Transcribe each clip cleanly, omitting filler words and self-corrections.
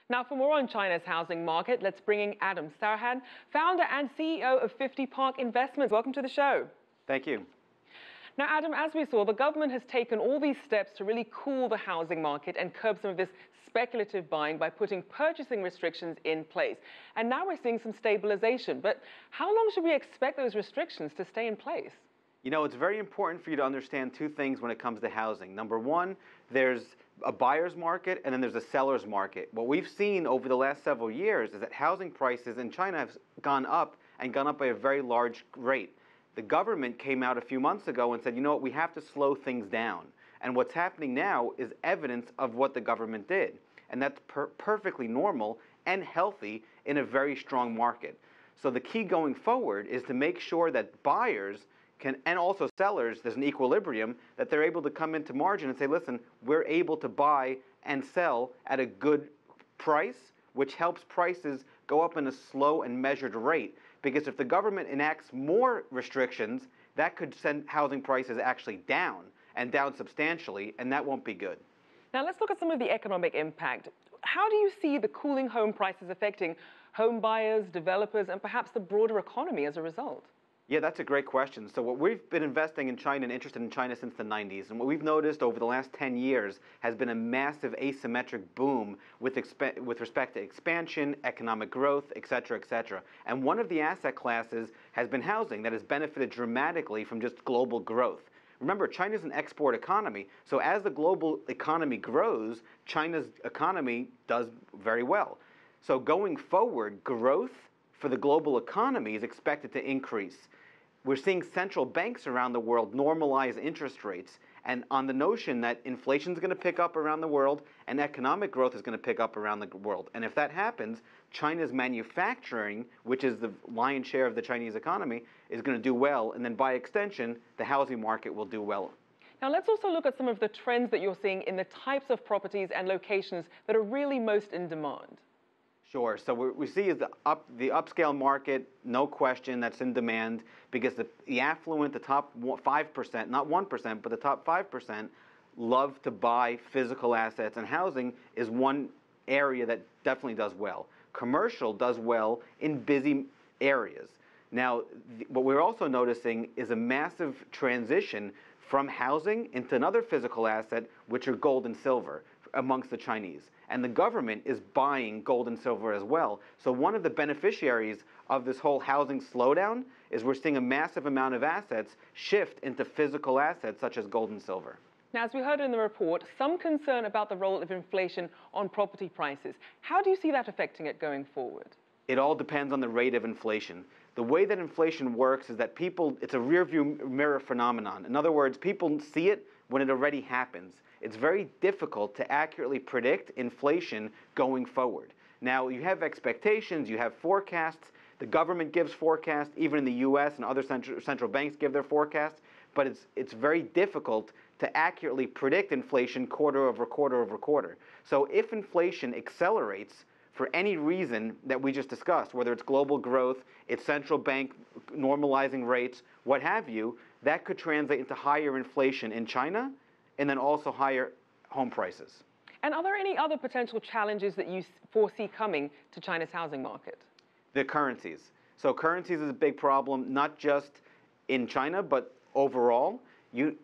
Now, for more on China's housing market, let's bring in Adam Sarhan, founder and CEO of 50 Park Investments. Welcome to the show. Thank you. Now, Adam, as we saw, the government has taken all these steps to really cool the housing market and curb some of this speculative buying by putting purchasing restrictions in place. And now we're seeing some stabilization. But how long should we expect those restrictions to stay in place? You know, it's very important for you to understand two things when it comes to housing. Number one, there's a buyer's market and then there's a seller's market. What we've seen over the last several years is that housing prices in China have gone up and gone up by a very large rate. The government came out a few months ago and said, you know what, we have to slow things down. And what's happening now is evidence of what the government did. And that's perfectly normal and healthy in a very strong market. So the key going forward is to make sure that buyers and also sellers, there's an equilibrium, that they're able to come into margin and say, listen, we're able to buy and sell at a good price, which helps prices go up in a slow and measured rate. Because if the government enacts more restrictions, that could send housing prices actually down, and down substantially, and that won't be good. Now let's look at some of the economic impact. How do you see the cooling home prices affecting home buyers, developers, and perhaps the broader economy as a result? Yeah, that's a great question. So what we've been investing in China and interested in China since the 90s, and what we've noticed over the last 10 years has been a massive asymmetric boom with respect to expansion, economic growth, et cetera, et cetera. And one of the asset classes has been housing that has benefited dramatically from just global growth. Remember, China's an export economy, so as the global economy grows, China's economy does very well. So going forward, growth for the global economy is expected to increase. We're seeing central banks around the world normalize interest rates, and on the notion that inflation is going to pick up around the world and economic growth is going to pick up around the world. And if that happens, China's manufacturing, which is the lion's share of the Chinese economy, is going to do well, and then by extension, the housing market will do well. Now let's also look at some of the trends that you're seeing in the types of properties and locations that are really most in demand. Sure. So what we see is the upscale market, no question, that's in demand because the affluent, the top 5%, not 1%, but the top 5% love to buy physical assets, and housing is one area that definitely does well. Commercial does well in busy areas. Now, what we're also noticing is a massive transition from housing into another physical asset, which are gold and silver amongst the Chinese. And the government is buying gold and silver as well. So one of the beneficiaries of this whole housing slowdown is we're seeing a massive amount of assets shift into physical assets such as gold and silver. Now, as we heard in the report, some concern about the role of inflation on property prices. How do you see that affecting it going forward? It all depends on the rate of inflation. The way that inflation works is that it's a rearview mirror phenomenon. In other words, people see it when it already happens. It's very difficult to accurately predict inflation going forward. Now, you have expectations, you have forecasts, the government gives forecasts, even in the US and other central banks give their forecasts, but it's very difficult to accurately predict inflation quarter over quarter over quarter. So if inflation accelerates for any reason that we just discussed, whether it's global growth, it's central bank normalizing rates, what have you, that could translate into higher inflation in China and then also higher home prices. And are there any other potential challenges that you foresee coming to China's housing market? The currencies. So currencies is a big problem, not just in China, but overall.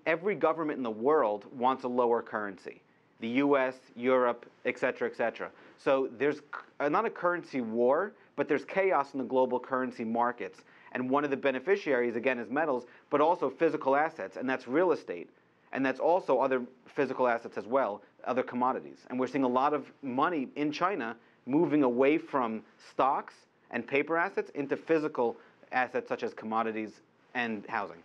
Every government in the world wants a lower currency. The US, Europe, et cetera, et cetera. So there's not a currency war, but there's chaos in the global currency markets. And one of the beneficiaries, again, is metals, but also physical assets, and that's real estate. And that's also other physical assets as well, other commodities. And we're seeing a lot of money in China moving away from stocks and paper assets into physical assets such as commodities and housing.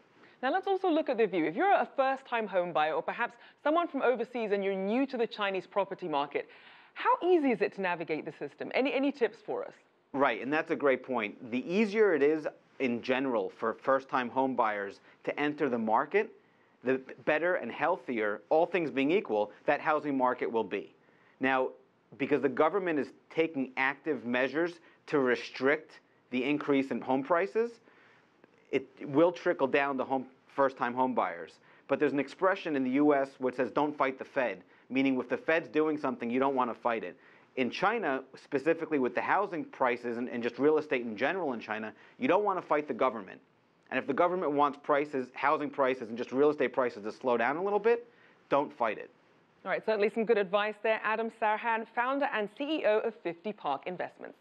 Now let's also look at the view. If you're a first-time home buyer or perhaps someone from overseas and you're new to the Chinese property market, how easy is it to navigate the system? Any tips for us? Right, and that's a great point. The easier it is in general for first-time home buyers to enter the market, the better and healthier, all things being equal, that housing market will be. Now, because the government is taking active measures to restrict the increase in home prices, it will trickle down to first-time home buyers. But there's an expression in the US which says, don't fight the Fed, meaning if the Fed's doing something, you don't want to fight it. In China, specifically with the housing prices and just real estate in general in China, you don't want to fight the government. And if the government wants prices, housing prices, and just real estate prices to slow down a little bit, don't fight it. All right, certainly some good advice there. Adam Sarhan, founder and CEO of 50 Park Investments.